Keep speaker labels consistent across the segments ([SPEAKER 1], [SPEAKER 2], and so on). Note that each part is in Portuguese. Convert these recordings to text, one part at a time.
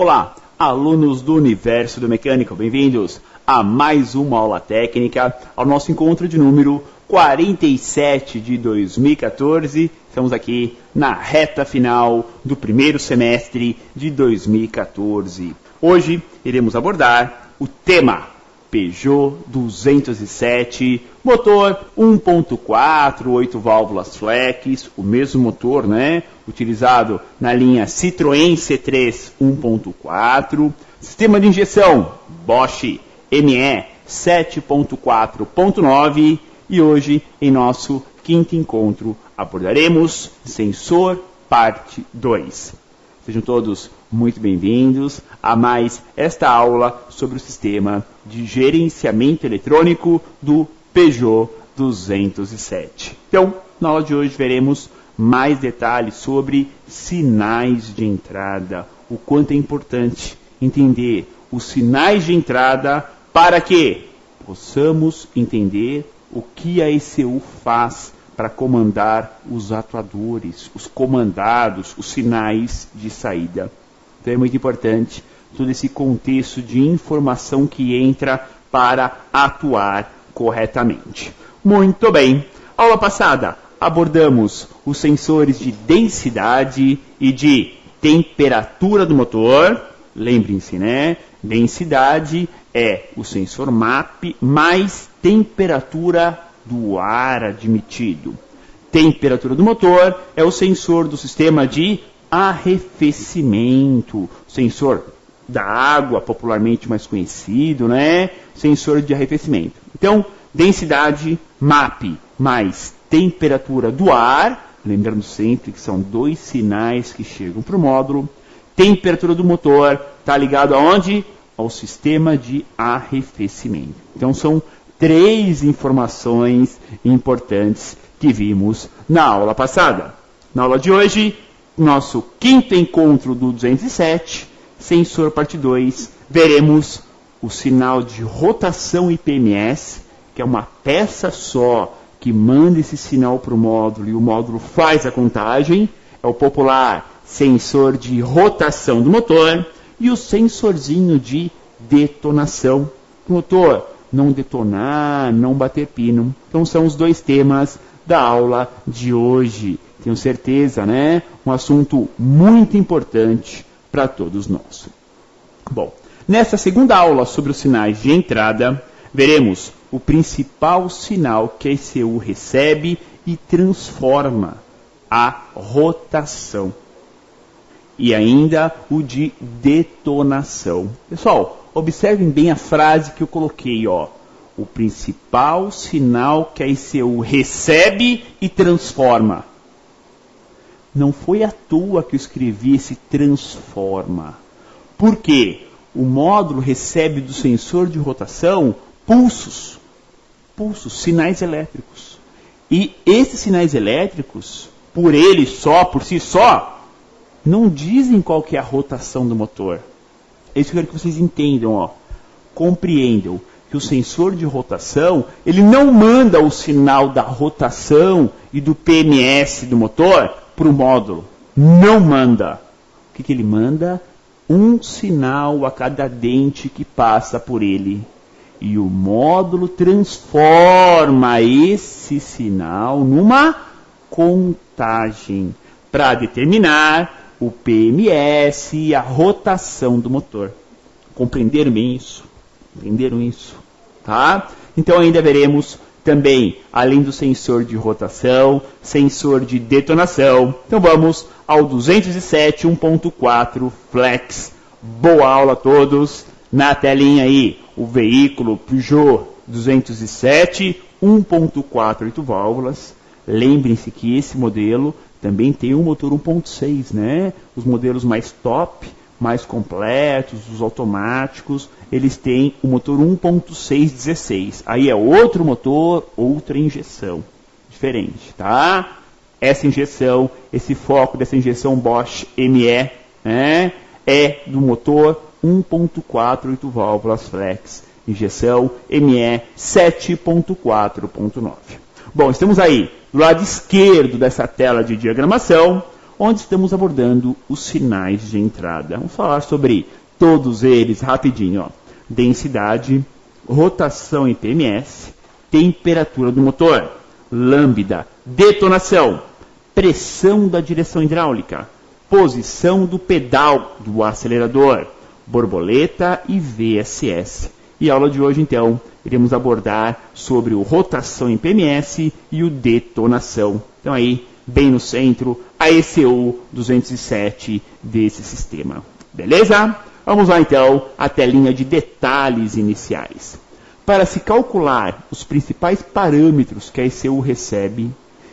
[SPEAKER 1] Olá, alunos do Universo do Mecânico, bem-vindos a mais uma aula técnica, ao nosso encontro de número 47 de 2014. Estamos aqui na reta final do primeiro semestre de 2014. Hoje iremos abordar o tema Peugeot 207, motor 1.4, 8 válvulas flex, o mesmo motor, né? Utilizado na linha Citroën C3 1.4, sistema de injeção Bosch ME 7.4.9 e hoje, em nosso quinto encontro, abordaremos sensor parte 2. Sejam todos muito bem-vindos a mais esta aula sobre o sistema de gerenciamento eletrônico do Peugeot 207. Então, na aula de hoje veremos mais detalhes sobre sinais de entrada, o quanto é importante entender os sinais de entrada para que possamos entender o que a ECU faz para comandar os atuadores, os comandados, os sinais de saída. Então é muito importante todo esse contexto de informação que entra para atuar corretamente. Muito bem, aula passada abordamos os sensores de densidade e de temperatura do motor. Lembrem-se, né? Densidade é o sensor MAP mais temperatura do ar admitido. Temperatura do motor é o sensor do sistema de arrefecimento, sensor da água, popularmente mais conhecido, né? Sensor de arrefecimento. Então, densidade MAP mais temperatura do ar, lembrando sempre que são dois sinais que chegam para o módulo. Temperatura do motor está ligado aonde? Ao sistema de arrefecimento. Então, são três informações importantes que vimos na aula passada. Na aula de hoje, nosso quinto encontro do 207, sensor parte 2, veremos o sinal de rotação IPMS, que é uma peça só que manda esse sinal para o módulo e o módulo faz a contagem. É o popular sensor de rotação do motor e o sensorzinho de detonação do motor. Não detonar, não bater pino. Então são os dois temas da aula de hoje. Tenho certeza, né? Um assunto muito importante para todos nós. Bom, nessa segunda aula sobre os sinais de entrada, veremos o principal sinal que a ECU recebe e transforma, a rotação. E ainda o de detonação. Pessoal, observem bem a frase que eu coloquei, ó. O principal sinal que a ECU recebe e transforma. Não foi à toa que eu escrevi esse transforma. Por quê? O módulo recebe do sensor de rotação pulsos, sinais elétricos. E esses sinais elétricos, por eles só, por si só, não dizem qual que é a rotação do motor. É isso que eu quero que vocês entendam, ó. Compreendam que o sensor de rotação, ele não manda o sinal da rotação e do PMS do motor para o módulo. Não manda. O que ele manda? Um sinal a cada dente que passa por ele. E o módulo transforma esse sinal numa contagem para determinar o PMS e a rotação do motor. Compreenderam bem isso? Entenderam isso? Tá? Então ainda veremos também, além do sensor de rotação, sensor de detonação. Então vamos ao 207 1.4 Flex. Boa aula a todos. Na telinha aí, o veículo Peugeot 207 1.4 8 válvulas. Lembrem-se que esse modelo também tem um motor 1.6, né? Os modelos mais top, mais completos, os automáticos, eles têm o motor 1.6 16. Aí é outro motor, outra injeção. Diferente, tá? Essa injeção, esse foco dessa injeção Bosch ME, né, é do motor 1.4 8 válvulas flex. Injeção ME 7.4.9. Bom, estamos aí do lado esquerdo dessa tela de diagramação, onde estamos abordando os sinais de entrada. Vamos falar sobre todos eles rapidinho. Ó. Densidade, rotação em PMS, temperatura do motor, lambda, detonação, pressão da direção hidráulica, posição do pedal do acelerador, borboleta e VSS. E a aula de hoje, então, iremos abordar sobre o rotação em PMS e o detonação. Então aí, bem no centro, a ECU 207 desse sistema. Beleza? Vamos lá, então, à telinha de detalhes iniciais. Para se calcular os principais parâmetros que a ECU recebe,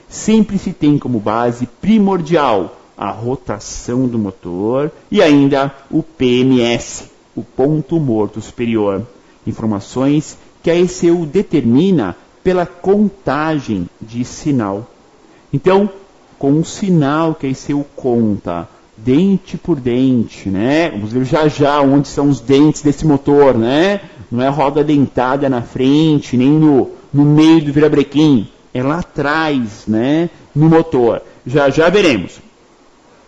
[SPEAKER 1] sempre se tem como base primordial a rotação do motor e ainda o PMS, o ponto morto superior. Informações que a ECU determina pela contagem de sinal. Então, com o sinal que a ECU conta, dente por dente, né? Vamos ver já onde são os dentes desse motor, né? Não é roda dentada na frente, nem no meio do virabrequim. É lá atrás, né? No motor. Já veremos.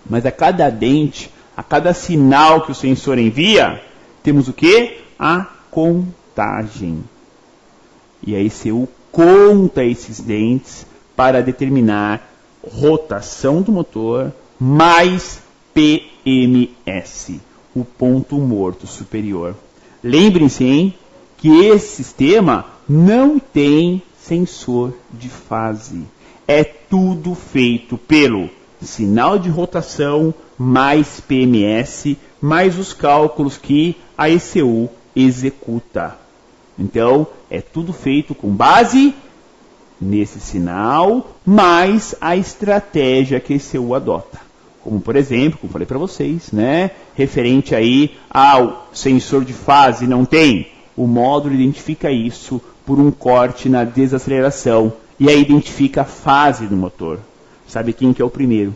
[SPEAKER 1] Mas a cada dente, a cada sinal que o sensor envia, temos o quê? A contagem. E a ECU conta esses dentes para determinar rotação do motor mais PMS, o ponto morto superior. Lembrem-se, hein, que esse sistema não tem sensor de fase. É tudo feito pelo sinal de rotação mais PMS, mais os cálculos que a ECU executa. Então, é tudo feito com base nesse sinal, mais a estratégia que a ECU adota. Como, por exemplo, como falei para vocês, né, referente aí ao sensor de fase, não tem? O módulo identifica isso por um corte na desaceleração e aí identifica a fase do motor. Sabe quem que é o primeiro?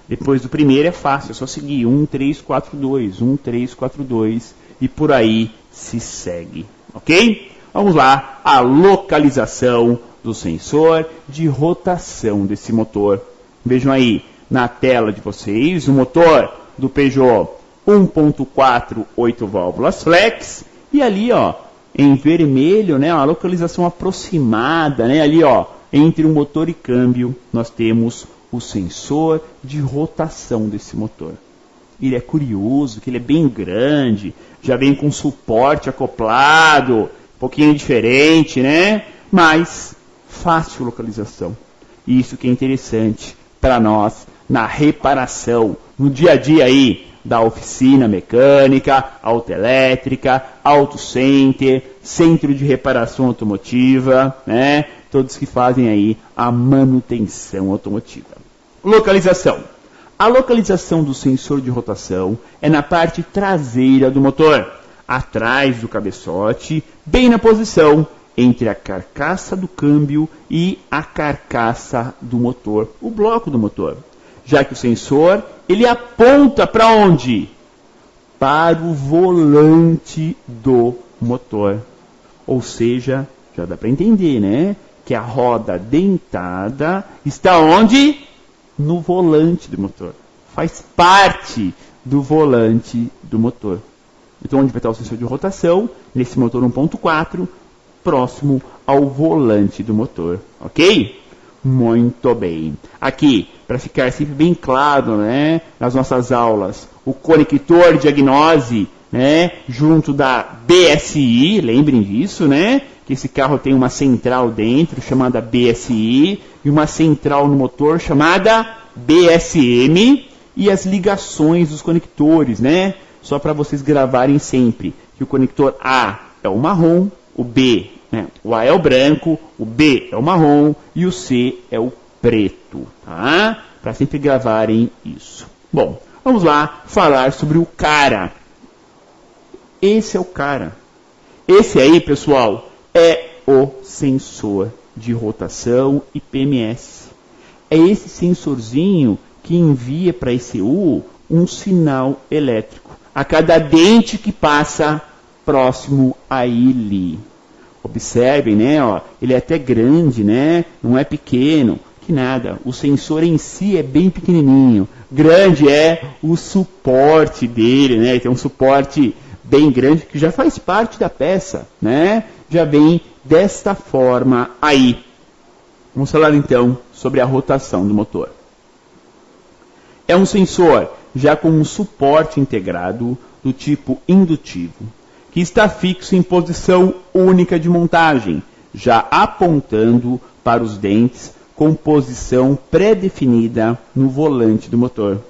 [SPEAKER 1] Depois do primeiro é fácil, é só seguir 1, 3, 4, 2, 1, 3, 4, 2 e por aí se segue. Ok? Vamos lá, a localização do sensor de rotação desse motor. Vejam aí na tela de vocês o motor do Peugeot 1.4 8 válvulas flex e ali, ó, em vermelho, né, a localização aproximada, né, ali, ó, entre o motor e câmbio, nós temos o sensor de rotação desse motor. Ele é curioso, que ele é bem grande, já vem com suporte acoplado, um pouquinho diferente, né? Mas fácil localização. Isso que é interessante para nós na reparação, no dia a dia aí da oficina mecânica, autoelétrica, auto center, centro de reparação automotiva, né? Todos que fazem aí a manutenção automotiva. Localização. A localização do sensor de rotação é na parte traseira do motor, atrás do cabeçote, bem na posição entre a carcaça do câmbio e a carcaça do motor, o bloco do motor. Já que o sensor, ele aponta para onde? Para o volante do motor. Ou seja, já dá para entender, né? Que a roda dentada está onde? No volante do motor. Faz parte do volante do motor. Então, onde vai estar o sensor de rotação? Nesse motor 1.4, próximo ao volante do motor. Ok? Muito bem. Aqui, para ficar sempre bem claro, né, nas nossas aulas, o conector de diagnose, né, junto da BSI, lembrem disso, né, que esse carro tem uma central dentro, chamada BSI, e uma central no motor, chamada BSM, e as ligações dos conectores, né, só para vocês gravarem sempre, que o conector A é o marrom, o B, né, o A é o branco, o B é o marrom e o C é o preto, tá? Para sempre gravarem isso. Bom, vamos lá falar sobre o cara. Esse é o cara. Esse aí, pessoal, é o sensor de rotação e PMS. É esse sensorzinho que envia para a ECU um sinal elétrico a cada dente que passa próximo a ele. Observem, né? Ó, ele é até grande, né? Não é pequeno. O que nada. O sensor em si é bem pequenininho. Grande é o suporte dele, né? Tem um suporte bem grande que já faz parte da peça, né? Já vem desta forma aí. Vamos falar então sobre a rotação do motor. É um sensor já com um suporte integrado do tipo indutivo, que está fixo em posição única de montagem, já apontando para os dentes com posição pré-definida no volante do motor.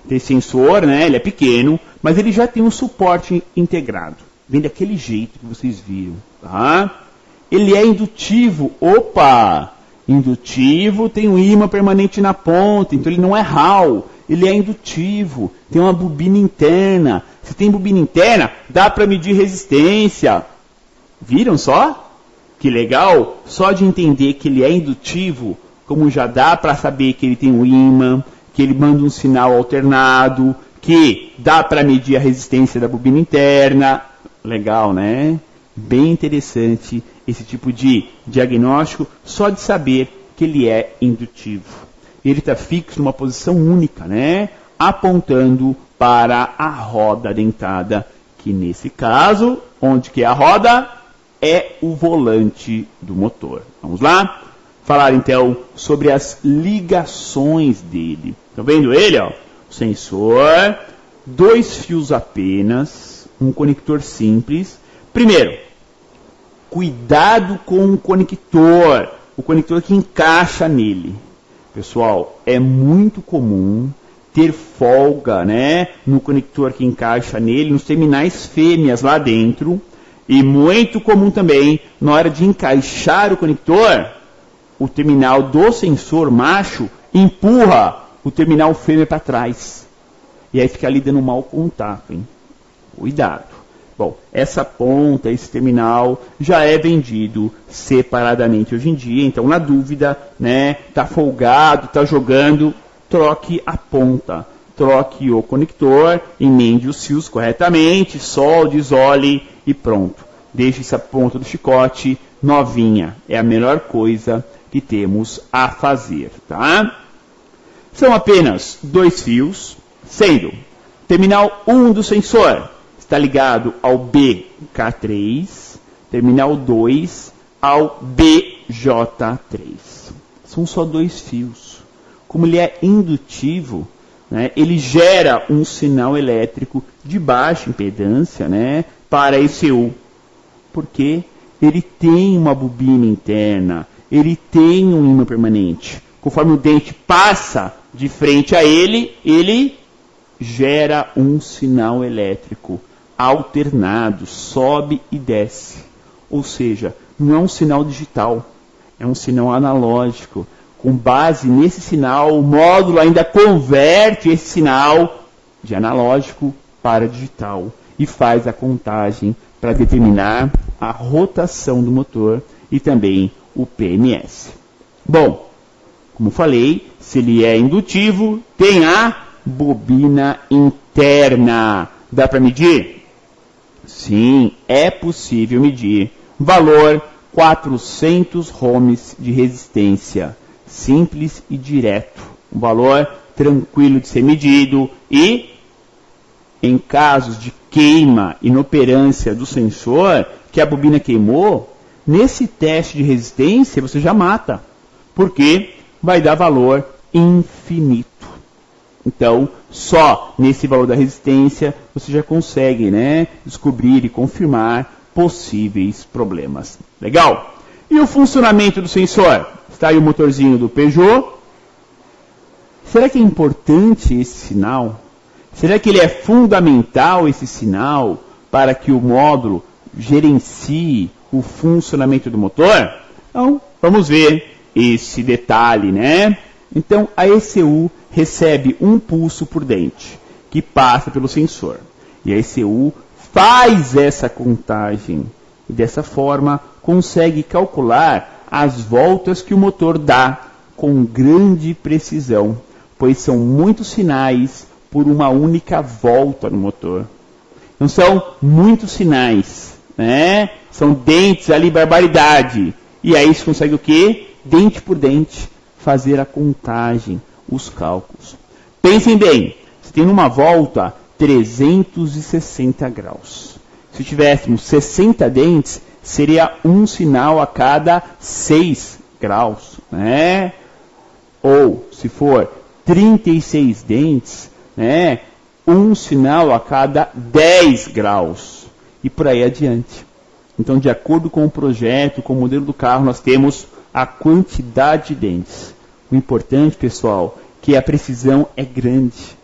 [SPEAKER 1] Esse sensor, né, ele é pequeno, mas ele já tem um suporte integrado. Vem daquele jeito que vocês viram. Tá? Ele é indutivo. Opa! Indutivo tem um ímã permanente na ponta, então ele não é Hall. Ele é indutivo, tem uma bobina interna. Se tem bobina interna, dá para medir resistência. Viram só? Que legal! Só de entender que ele é indutivo, como já dá para saber que ele tem um ímã, que ele manda um sinal alternado, que dá para medir a resistência da bobina interna. Legal, né? Bem interessante esse tipo de diagnóstico, só de saber que ele é indutivo. Ele está fixo numa posição única, né? Apontando para a roda dentada, que nesse caso, onde que é a roda? É o volante do motor. Vamos lá? Falar então sobre as ligações dele. Estão vendo ele? Ó? O sensor, 2 fios apenas, um conector simples. Primeiro, cuidado com o conector que encaixa nele. Pessoal, é muito comum ter folga, né, no conector que encaixa nele, nos terminais fêmeas lá dentro, e muito comum também, na hora de encaixar o conector, o terminal do sensor macho empurra o terminal fêmea para trás. E aí fica ali dando mau contato, hein? Cuidado. Bom, essa ponta, esse terminal, já é vendido separadamente hoje em dia. Então, na dúvida, né, tá folgado, tá jogando, troque a ponta. Troque o conector, emende os fios corretamente, solde, isole e pronto. Deixe essa ponta do chicote novinha. É a melhor coisa que temos a fazer, tá? São apenas 2 fios, sendo terminal 1 do sensor está ligado ao BK3, terminal 2 ao BJ3. São só 2 fios. Como ele é indutivo, né, ele gera um sinal elétrico de baixa impedância, né, para a ECU. Porque ele tem uma bobina interna, ele tem um ímã permanente. Conforme o dente passa de frente a ele, ele gera um sinal elétrico alternado, sobe e desce. Ou seja, não é um sinal digital, é um sinal analógico. Com base nesse sinal, o módulo ainda converte esse sinal de analógico para digital e faz a contagem para determinar a rotação do motor e também o PMS. Bom, como falei, se ele é indutivo, tem a bobina interna. Dá para medir? Sim, é possível medir. Valor 400 ohms de resistência. Simples e direto. Um valor tranquilo de ser medido e, em casos de queima, inoperância do sensor, que a bobina queimou, nesse teste de resistência você já mata. Porque vai dar valor infinito. Então, só nesse valor da resistência você já consegue, né, descobrir e confirmar possíveis problemas. Legal? E o funcionamento do sensor? Está aí o motorzinho do Peugeot. Será que é importante esse sinal? Será que ele é fundamental, esse sinal, para que o módulo gerencie o funcionamento do motor? Então, vamos ver esse detalhe, né? Então, a ECU recebe um pulso por dente, que passa pelo sensor. E a ECU faz essa contagem. E dessa forma, consegue calcular as voltas que o motor dá com grande precisão, pois são muitos sinais por uma única volta no motor. Então, são muitos sinais, né? São dentes ali, barbaridade. E aí você consegue o quê? Dente por dente, fazer a contagem, os cálculos. Pensem bem, você tem numa volta 360 graus. Se tivéssemos 60 dentes, seria um sinal a cada 6 graus, né? Ou, se for 36 dentes, né? Um sinal a cada 10 graus. E por aí adiante. Então, de acordo com o projeto, com o modelo do carro, nós temos a quantidade de dentes. O importante, pessoal, é que a precisão é grande.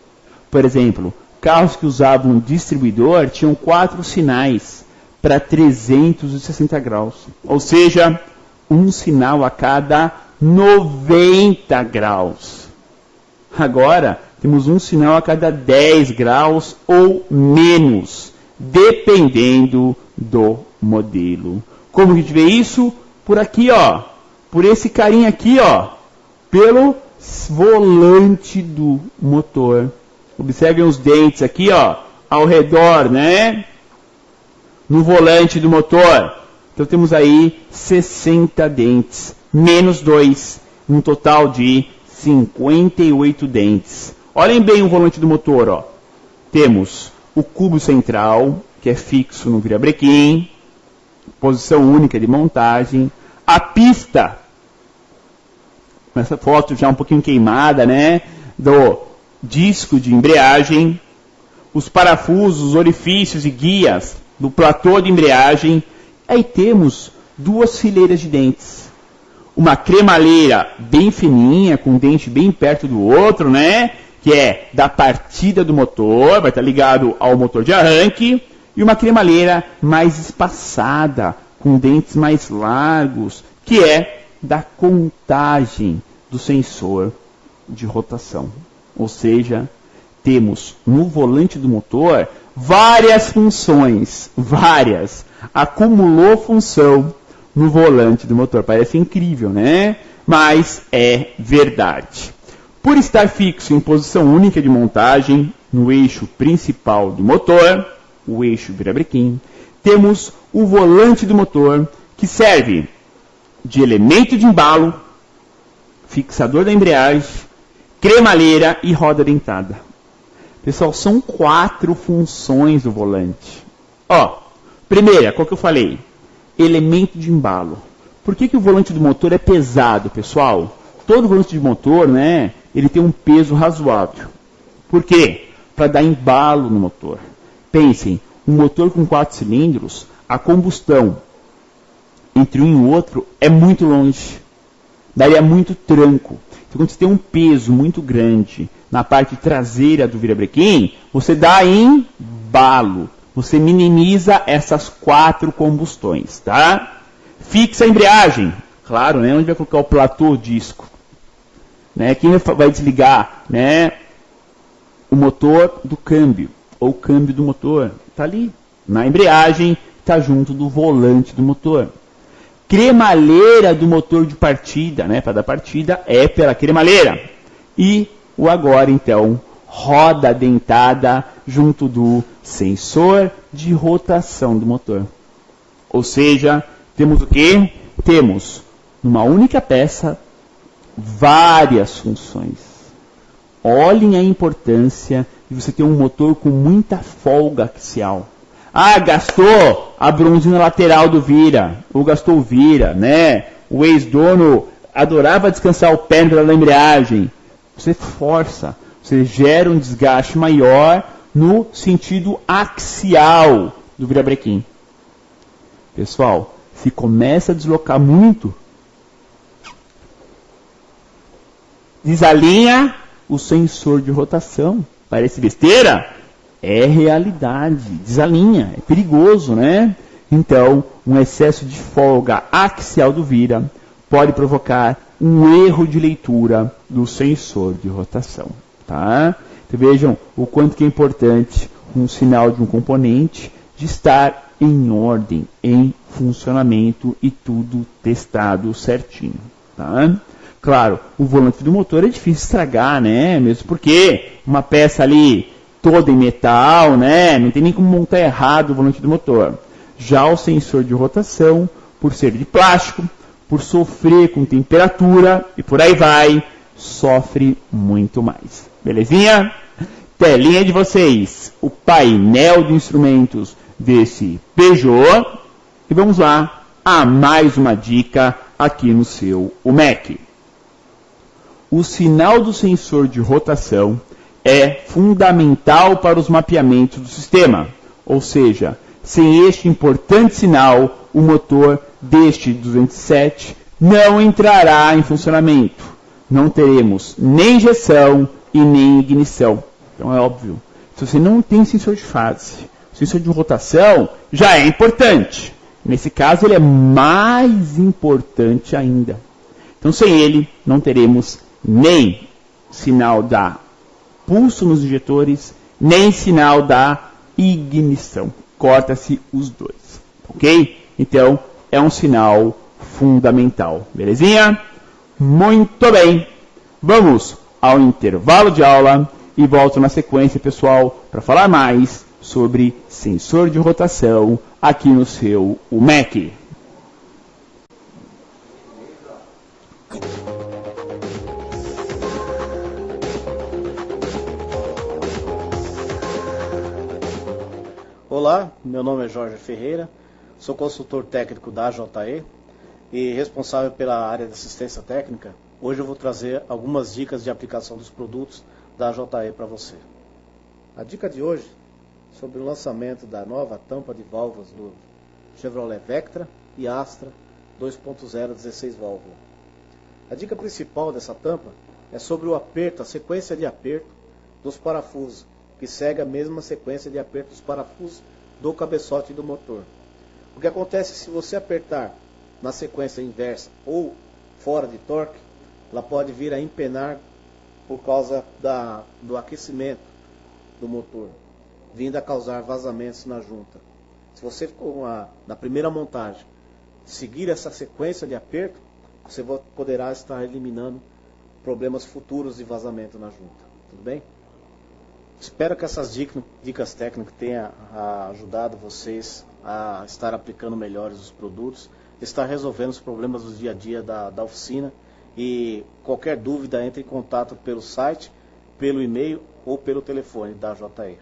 [SPEAKER 1] Por exemplo, carros que usavam um distribuidor tinham 4 sinais para 360 graus. Ou seja, um sinal a cada 90 graus. Agora, temos um sinal a cada 10 graus ou menos, dependendo do modelo. Como a gente vê isso? Por aqui, ó. Por esse carinha aqui, ó. Pelo volante do motor. Observem os dentes aqui, ó. Ao redor, né? No volante do motor. Então temos aí 60 dentes. Menos 2. Um total de 58 dentes. Olhem bem o volante do motor, ó. Temos o cubo central, que é fixo no virabrequim. Posição única de montagem. A pista, essa foto já um pouquinho queimada, né? Do disco de embreagem. Os parafusos, os orifícios e guias do platô de embreagem. Aí temos 2 fileiras de dentes. Uma cremalheira bem fininha, com um dente bem perto do outro, né? Que é da partida do motor, vai estar ligado ao motor de arranque. E uma cremalheira mais espaçada, com dentes mais largos, que é da contagem do sensor de rotação. Ou seja, temos no volante do motor várias funções, várias. Acumulou função no volante do motor. Parece incrível, né? Mas é verdade. Por estar fixo em posição única de montagem, no eixo principal do motor, o eixo virabrequim, temos o volante do motor, que serve de elemento de embalo, fixador da embreagem, cremalheira e roda dentada. Pessoal, são 4 funções do volante. Ó, primeira, qual que eu falei? Elemento de embalo. Por que o volante do motor é pesado, pessoal? Todo volante de motor, né, ele tem um peso razoável. Por quê? Para dar embalo no motor. Pensem, um motor com 4 cilindros, a combustão entre um e o outro é muito longe. Daria muito tranco. Então, quando você tem um peso muito grande na parte traseira do virabrequim, você dá embalo. Você minimiza essas 4 combustões, tá? Fixa a embreagem. Claro, né? Onde vai colocar o platô disco? Né? Quem vai desligar, né, o motor do câmbio? Ou o câmbio do motor? Está ali. Na embreagem, está junto do volante do motor. Cremalheira do motor de partida, né? Para dar partida é pela cremalheira. E o agora, então, roda dentada junto do sensor de rotação do motor. Ou seja, temos o quê? Temos, numa única peça, várias funções. Olhem a importância de você ter um motor com muita folga axial. Ah, gastou a bronzina lateral do vira, ou gastou o vira, né? O ex-dono adorava descansar o pé pela embreagem. Você força, você gera um desgaste maior no sentido axial do virabrequim. Pessoal, se começa a deslocar muito, desalinha o sensor de rotação. Parece besteira? É realidade. Desalinha. É perigoso, né? Então, um excesso de folga axial do vira pode provocar um erro de leitura do sensor de rotação. Tá? Então, vejam o quanto que é importante um sinal de um componente de estar em ordem, em funcionamento e tudo testado certinho. Tá? Claro, o volante do motor é difícil estragar, né? Mesmo porque uma peça ali toda em metal, né? Não tem nem como montar errado o volante do motor. Já o sensor de rotação, por ser de plástico, por sofrer com temperatura e por aí vai, sofre muito mais. Belezinha? Telinha de vocês, o painel de instrumentos desse Peugeot. E vamos lá a mais uma dica aqui no seu UMEC. O sinal do sensor de rotação é fundamental para os mapeamentos do sistema, ou seja, sem este importante sinal, o motor deste 207 não entrará em funcionamento. Não teremos nem injeção e nem ignição. Então é óbvio, se você não tem sensor de fase, sensor de rotação já é importante. Nesse caso ele é mais importante ainda. Então sem ele não teremos nem sinal da pulso nos injetores, nem sinal da ignição. Corta-se os dois, ok? Então, é um sinal fundamental, belezinha? Muito bem, vamos ao intervalo de aula e volto na sequência, pessoal, para falar mais sobre sensor de rotação aqui no seu UMEC.
[SPEAKER 2] Olá, meu nome é Jorge Ferreira, sou consultor técnico da JE e responsável pela área de assistência técnica. Hoje eu vou trazer algumas dicas de aplicação dos produtos da JE para você. A dica de hoje é sobre o lançamento da nova tampa de válvulas do Chevrolet Vectra e Astra 2.0 16 válvula. A dica principal dessa tampa é sobre o aperto, a sequência de aperto dos parafusos, que segue a mesma sequência de aperto dos parafusos do cabeçote do motor. O que acontece se você apertar na sequência inversa ou fora de torque, ela pode vir a empenar por causa do aquecimento do motor, vindo a causar vazamentos na junta. Se você, na primeira montagem, seguir essa sequência de aperto, você poderá estar eliminando problemas futuros de vazamento na junta. Tudo bem? Espero que essas dicas técnicas tenham ajudado vocês a estar aplicando melhores os produtos, estar resolvendo os problemas do dia a dia da oficina. E qualquer dúvida, entre em contato pelo site, pelo e-mail ou pelo telefone da JE.